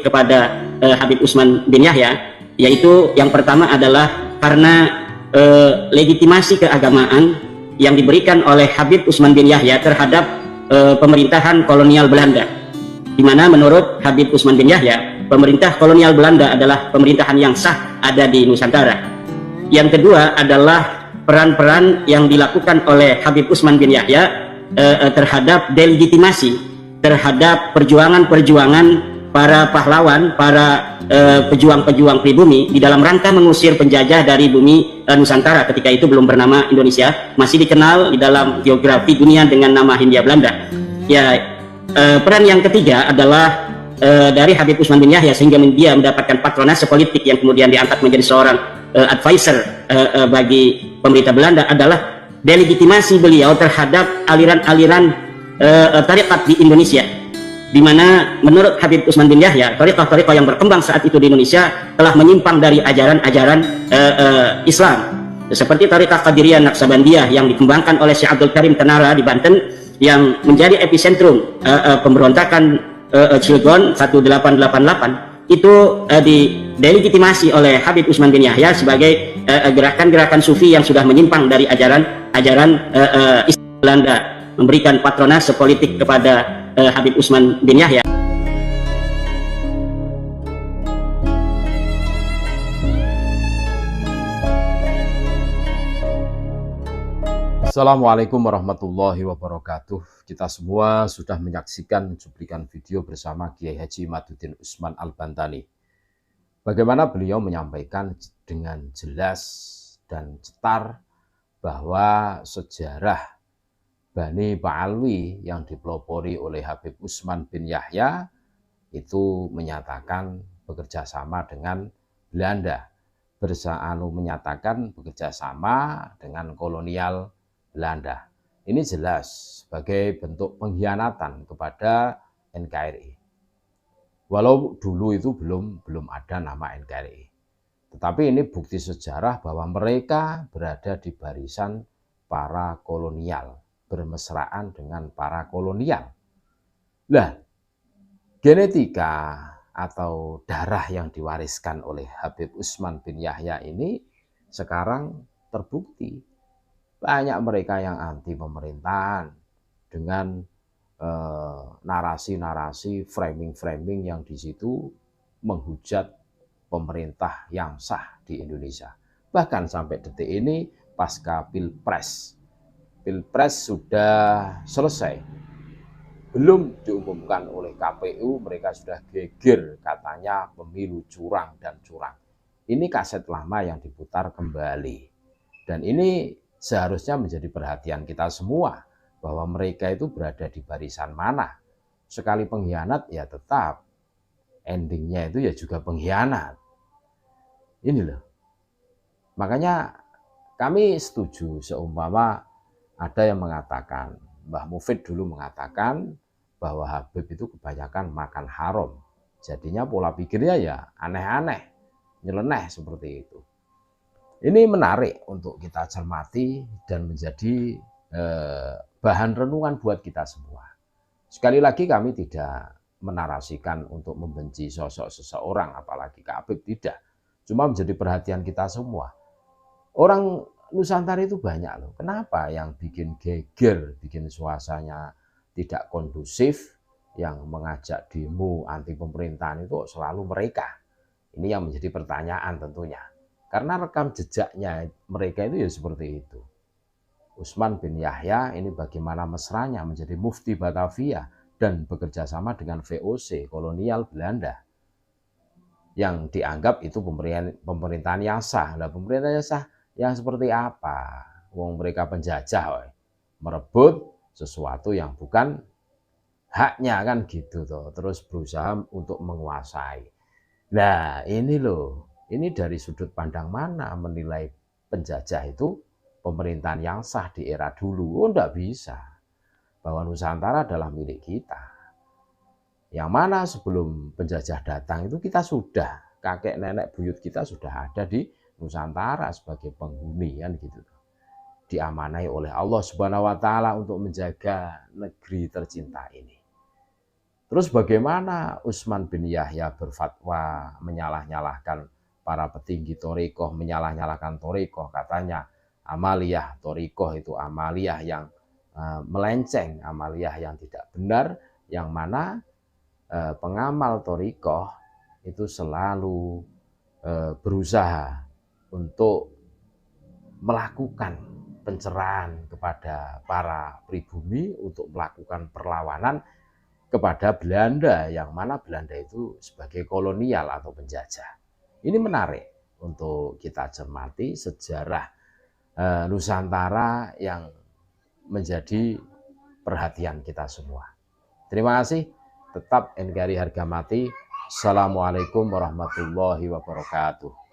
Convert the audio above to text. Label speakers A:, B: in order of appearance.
A: kepada Habib Utsman bin Yahya, yaitu yang pertama adalah karena legitimasi keagamaan yang diberikan oleh Habib Utsman bin Yahya terhadap pemerintahan kolonial Belanda, di mana menurut Habib Utsman bin Yahya, pemerintah kolonial Belanda adalah pemerintahan yang sah ada di Nusantara. Yang kedua adalah peran-peran yang dilakukan oleh Habib Utsman bin Yahya terhadap delegitimasi terhadap perjuangan-perjuangan para pahlawan, para pejuang-pejuang pribumi di dalam rangka mengusir penjajah dari bumi Nusantara. Ketika itu belum bernama Indonesia, masih dikenal di dalam geografi dunia dengan nama Hindia Belanda. Ya, peran yang ketiga adalah dari Habib Utsman bin Yahya, sehingga dia mendapatkan patronase politik yang kemudian diangkat menjadi seorang advisor bagi pemerintah Belanda, adalah delegitimasi beliau terhadap aliran-aliran tarekat di Indonesia, di mana menurut Habib Utsman bin Yahya, tarekat-tarekat yang berkembang saat itu di Indonesia telah menyimpang dari ajaran-ajaran Islam, seperti tarekat Qadiriyah Naqsabandiyah yang dikembangkan oleh Syekh Abdul Karim Tenara di Banten, yang menjadi epicentrum pemberontakan Cilegon 1888. Itu didelegitimasi oleh Habib Utsman bin Yahya sebagai gerakan-gerakan sufi yang sudah menyimpang dari ajaran Islam Belanda, memberikan patronase politik kepada Habib Utsman bin Yahya.
B: Assalamualaikum warahmatullahi wabarakatuh. Kita semua sudah menyaksikan cuplikan video bersama Kiai Haji Imaduddin Utsman Al-Bantani. Bagaimana beliau menyampaikan dengan jelas dan cetar bahwa sejarah Bani Ba'alwi yang dipelopori oleh Habib Utsman bin Yahya itu menyatakan bekerja sama dengan Belanda, menyatakan bekerja sama dengan kolonial Belanda. Ini jelas sebagai bentuk pengkhianatan kepada NKRI. Walau dulu itu belum ada nama NKRI. Tetapi ini bukti sejarah bahwa mereka berada di barisan para kolonial, bermesraan dengan para kolonial. Nah, genetika atau darah yang diwariskan oleh Habib Utsman bin Yahya ini sekarang terbukti. Banyak mereka yang anti pemerintahan dengan narasi-narasi, framing-framing yang di situ menghujat pemerintah yang sah di Indonesia. Bahkan sampai detik ini pasca Pilpres sudah selesai, belum diumumkan oleh KPU, mereka sudah geger katanya pemilu curang dan curang. Ini kaset lama yang diputar kembali, dan ini seharusnya menjadi perhatian kita semua bahwa mereka itu berada di barisan mana. Sekali pengkhianat ya tetap endingnya itu ya juga pengkhianat. Ini loh. Makanya kami setuju seumpama ada yang mengatakan, Mbah Mufid dulu mengatakan bahwa Habib itu kebanyakan makan haram. Jadinya pola pikirnya ya aneh-aneh, nyeleneh seperti itu. Ini menarik untuk kita cermati dan menjadi bahan renungan buat kita semua. Sekali lagi kami tidak menarasikan untuk membenci sosok seseorang, apalagi ke Habib, tidak. Cuma menjadi perhatian kita semua. Orang Nusantara itu banyak loh. Kenapa yang bikin geger, bikin suasananya tidak kondusif, yang mengajak demo anti pemerintahan itu selalu mereka. Ini yang menjadi pertanyaan tentunya. Karena rekam jejaknya mereka itu ya seperti itu. Utsman bin Yahya ini bagaimana mesranya menjadi mufti Batavia dan bekerja sama dengan VOC, kolonial Belanda. Yang dianggap itu pemerintahan yang sah. Nah, pemerintahan yang sah yang seperti apa? Wong mereka penjajah, merebut sesuatu yang bukan haknya kan gitu toh. Terus berusaha untuk menguasai. Nah, ini loh. Ini dari sudut pandang mana menilai penjajah itu pemerintahan yang sah di era dulu? Oh, enggak bisa. Bahwa Nusantara adalah milik kita. Yang mana sebelum penjajah datang itu kita sudah, kakek nenek buyut kita sudah ada di Nusantara sebagai penghuni kan gitu. Diamanai oleh Allah Subhanahu wa taala untuk menjaga negeri tercinta ini. Terus bagaimana Utsman bin Yahya berfatwa menyalah-nyalahkan para petinggi thariqah, menyalah-nyalahkan thariqah, katanya amaliyah thariqah itu amaliyah yang melenceng, amaliyah yang tidak benar, yang mana pengamal thariqah itu selalu berusaha untuk melakukan pencerahan kepada para pribumi, untuk melakukan perlawanan kepada Belanda, yang mana Belanda itu sebagai kolonial atau penjajah. Ini menarik untuk kita cermati sejarah Nusantara yang menjadi perhatian kita semua. Terima kasih. Tetap NKRI harga mati. Assalamualaikum warahmatullahi wabarakatuh.